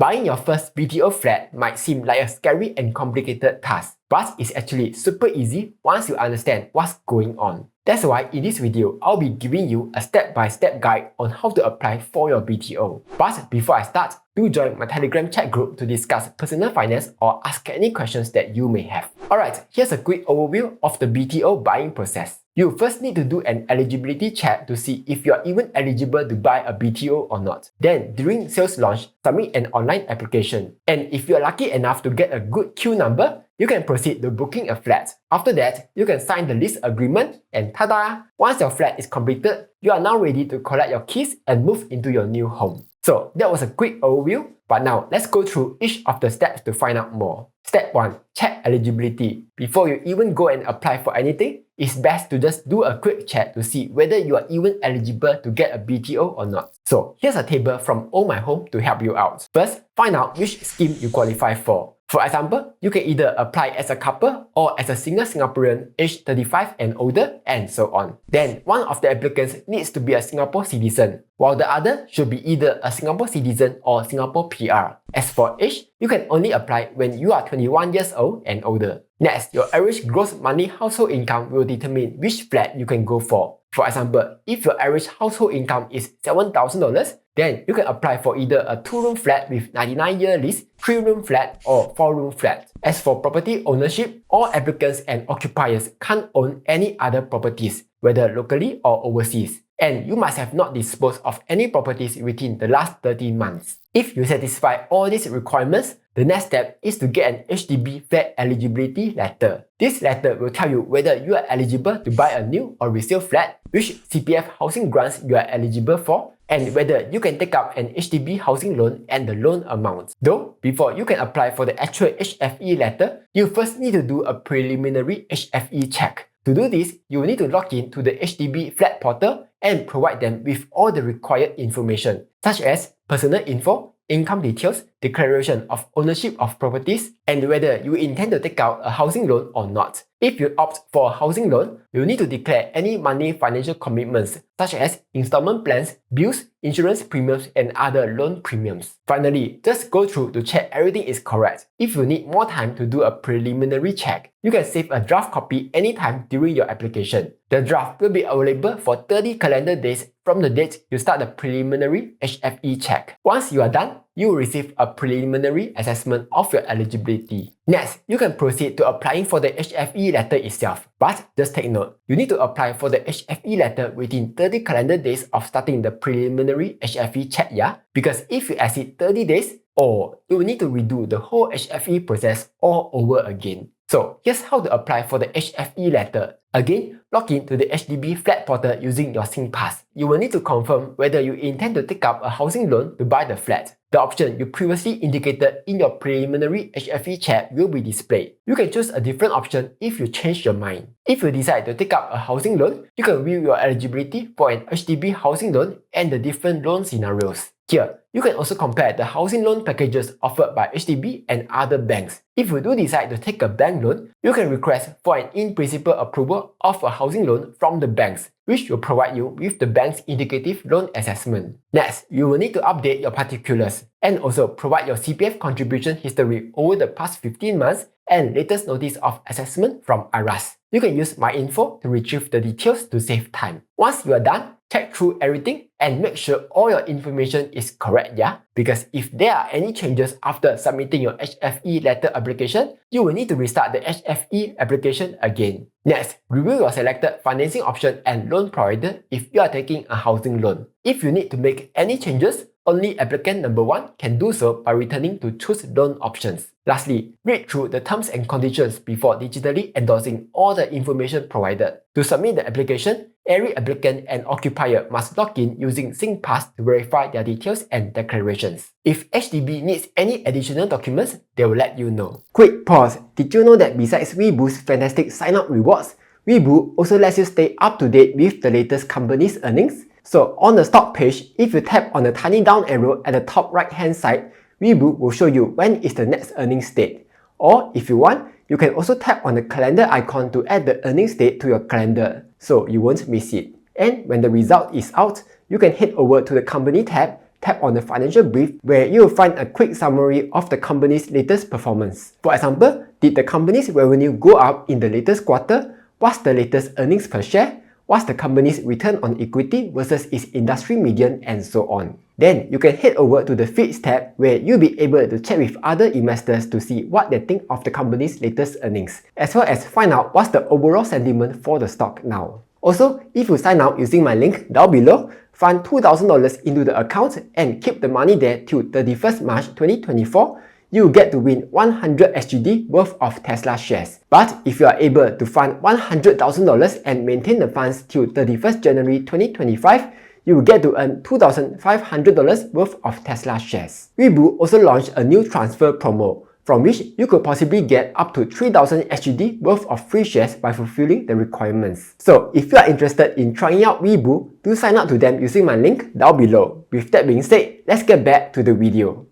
Buying your first BTO flat might seem like a scary and complicated task, but it's actually super easy once you understand what's going on. That's why in this video, I'll be giving you a step-by-step guide on how to apply for your BTO. But before I start, do join my Telegram chat group to discuss personal finance or ask any questions that you may have. Alright, here's a quick overview of the BTO buying process. You first need to do an eligibility check to see if you are even eligible to buy a BTO or not. Then, during sales launch, submit an online application. And if you are lucky enough to get a good queue number, you can proceed to booking a flat. After that, you can sign the lease agreement and tada! Once your flat is completed, you are now ready to collect your keys and move into your new home. So that was a quick overview, but now let's go through each of the steps to find out more. Step 1. Check eligibility. Before you even go and apply for anything, it's best to just do a quick check to see whether you are even eligible to get a BTO or not. So here's a table from Oh My Home to help you out. First, find out which scheme you qualify for. For example, you can either apply as a couple or as a single Singaporean aged 35 and older, and so on. Then, one of the applicants needs to be a Singapore citizen, while the other should be either a Singapore citizen or Singapore PR. As for age, you can only apply when you are 21 years old and older. Next, your average gross monthly household income will determine which flat you can go for. For example, if your average household income is $7,000, then you can apply for either a 2-room flat with 99-year lease, 3-room flat, or 4-room flat. As for property ownership, all applicants and occupiers can't own any other properties, whether locally or overseas. And you must have not disposed of any properties within the last 13 months. If you satisfy all these requirements, the next step is to get an HDB flat eligibility letter. This letter will tell you whether you are eligible to buy a new or resale flat, which CPF housing grants you are eligible for, and whether you can take up an HDB housing loan and the loan amount. Though, before you can apply for the actual HFE letter, you first need to do a preliminary HFE check. To do this, you will need to log in to the HDB flat portal and provide them with all the required information, such as personal info, income details, declaration of ownership of properties, and whether you intend to take out a housing loan or not. If you opt for a housing loan, you need to declare any monthly financial commitments such as installment plans, bills, insurance premiums, and other loan premiums. Finally, just go through to check everything is correct. If you need more time to do a preliminary check, you can save a draft copy anytime during your application. The draft will be available for 30 calendar days from the date you start the preliminary HFE check. Once you are done, you will receive a preliminary assessment of your eligibility. Next, you can proceed to applying for the HFE letter itself. But just take note, you need to apply for the HFE letter within 30 calendar days of starting the preliminary HFE check, yeah? Because if you exceed 30 days, you will need to redo the whole HFE process all over again. So here's how to apply for the HFE letter. Again, log in to the HDB flat portal using your SingPass. You will need to confirm whether you intend to take up a housing loan to buy the flat. The option you previously indicated in your preliminary HFE check will be displayed. You can choose a different option if you change your mind. If you decide to take up a housing loan, you can view your eligibility for an HDB housing loan and the different loan scenarios. Here, you can also compare the housing loan packages offered by HDB and other banks. If you do decide to take a bank loan, you can request for an in-principle approval of a housing loan from the banks, which will provide you with the bank's indicative loan assessment. Next, you will need to update your particulars and also provide your CPF contribution history over the past 15 months and latest notice of assessment from IRAS. You can use MyInfo to retrieve the details to save time. Once you are done, check through everything and make sure all your information is correct, yeah? Because if there are any changes after submitting your HFE letter application, you will need to restart the HFE application again. Next, review your selected financing option and loan provider if you are taking a housing loan. If you need to make any changes, only applicant number 1 can do so by returning to choose loan options. Lastly, read through the terms and conditions before digitally endorsing all the information provided. To submit the application, every applicant and occupier must log in using SingPass to verify their details and declarations. If HDB needs any additional documents, they will let you know. Quick pause. Did you know that besides Weeboo's fantastic sign-up rewards, Weeboo also lets you stay up to date with the latest company's earnings? So on the stock page, if you tap on the tiny down arrow at the top right hand side, Weeboo will show you when is the next earnings date. Or if you want, you can also tap on the calendar icon to add the earnings date to your calendar, so you won't miss it. And when the result is out, you can head over to the company tab, tap on the financial brief where you will find a quick summary of the company's latest performance. For example, did the company's revenue go up in the latest quarter? What's the latest earnings per share? What's the company's return on equity versus its industry median, and so on. Then you can head over to the Feeds tab where you'll be able to chat with other investors to see what they think of the company's latest earnings, as well as find out what's the overall sentiment for the stock now. Also, if you sign up using my link down below, fund $2,000 into the account and keep the money there till 31st March 2024, you will get to win 100 SGD worth of Tesla shares. But if you are able to fund $100,000 and maintain the funds till 31st January 2025, you will get to earn $2,500 worth of Tesla shares. Weeboo also launched a new transfer promo, from which you could possibly get up to 3,000 SGD worth of free shares by fulfilling the requirements. So if you are interested in trying out Weeboo, do sign up to them using my link down below. With that being said, let's get back to the video.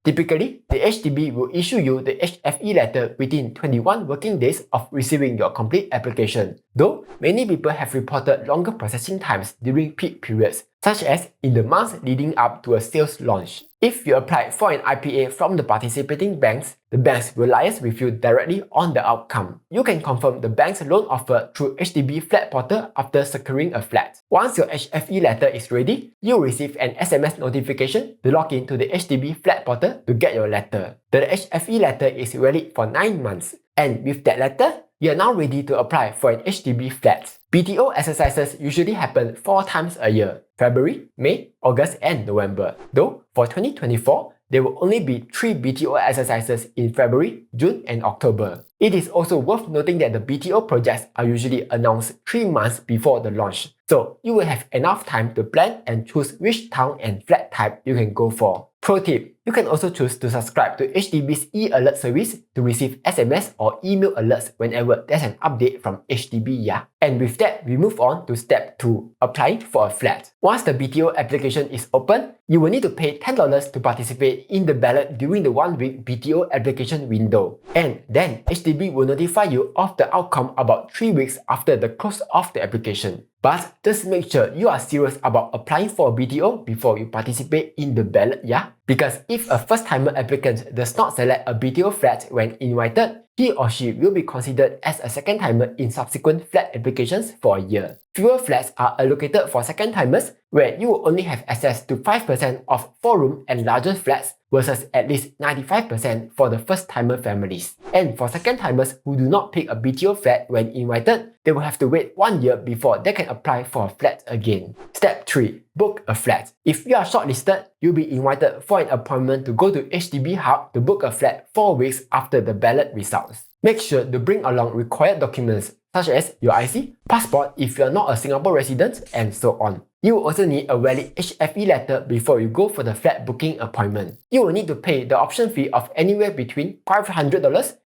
Typically, the HDB will issue you the HFE letter within 21 working days of receiving your complete application, though many people have reported longer processing times during peak periods, such as in the months leading up to a sales launch. If you apply for an IPA from the participating banks, the banks will liaise with you directly on the outcome. You can confirm the bank's loan offer through HDB Flat Portal after securing a flat. Once your HFE letter is ready, you will receive an SMS notification to log in to the HDB Flat Portal to get your letter. The HFE letter is valid for 9 months, and with that letter, you are now ready to apply for an HDB flat. BTO exercises usually happen 4 times a year: February, May, August, and November. Though for 2024, there will only be 3 BTO exercises in February, June, and October. It is also worth noting that the BTO projects are usually announced 3 months before the launch, so you will have enough time to plan and choose which town and flat type you can go for. Pro tip, you can also choose to subscribe to HDB's e-alert service to receive SMS or email alerts whenever there's an update from HDB, yeah? And with that, we move on to step 2, applying for a flat. Once the BTO application is open, you will need to pay $10 to participate in the ballot during the 1-week BTO application window. And then HDB will notify you of the outcome about 3 weeks after the close of the application. But just make sure you are serious about applying for a BTO before you participate in the ballot, yeah? Because if a first-timer applicant does not select a BTO flat when invited, he or she will be considered as a second-timer in subsequent flat applications for a year. Fewer flats are allocated for second-timers, where you will only have access to 5% of 4-room and larger flats versus at least 95% for the first-timer families. And for second-timers who do not pick a BTO flat when invited, they will have to wait 1 year before they can apply for a flat again. Step 3. Book a flat. If you are shortlisted, you'll be invited for an appointment to go to HDB Hub to book a flat 4 weeks after the ballot results. Make sure to bring along required documents such as your IC, passport if you are not a Singapore resident, and so on. You will also need a valid HFE letter before you go for the flat booking appointment. You will need to pay the option fee of anywhere between $500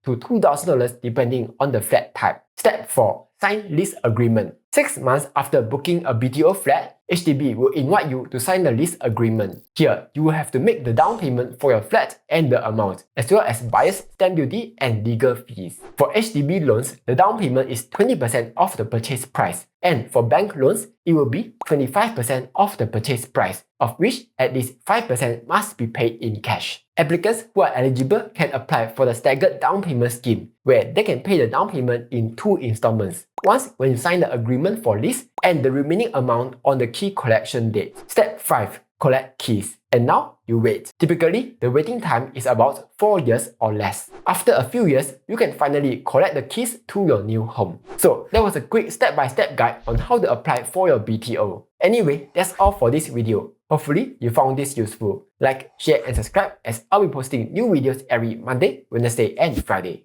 to $2,000 depending on the flat type. Step 4. Sign lease agreement. 6 months after booking a BTO flat, HDB will invite you to sign the lease agreement. Here, you will have to make the down payment for your flat and the amount, as well as buyer's stamp duty and legal fees. For HDB loans, the down payment is 20% of the purchase price, and for bank loans, it will be 25% of the purchase price, of which at least 5% must be paid in cash. Applicants who are eligible can apply for the staggered down payment scheme, where they can pay the down payment in 2 installments. Once when you sign the agreement for lease, and the remaining amount on the key collection date. Step 5. Collect keys. And now you wait. Typically, the waiting time is about 4 years or less. After a few years, you can finally collect the keys to your new home. So that was a quick step-by-step guide on how to apply for your BTO. Anyway, that's all for this video. Hopefully, you found this useful. Like, share and subscribe as I'll be posting new videos every Monday, Wednesday and Friday.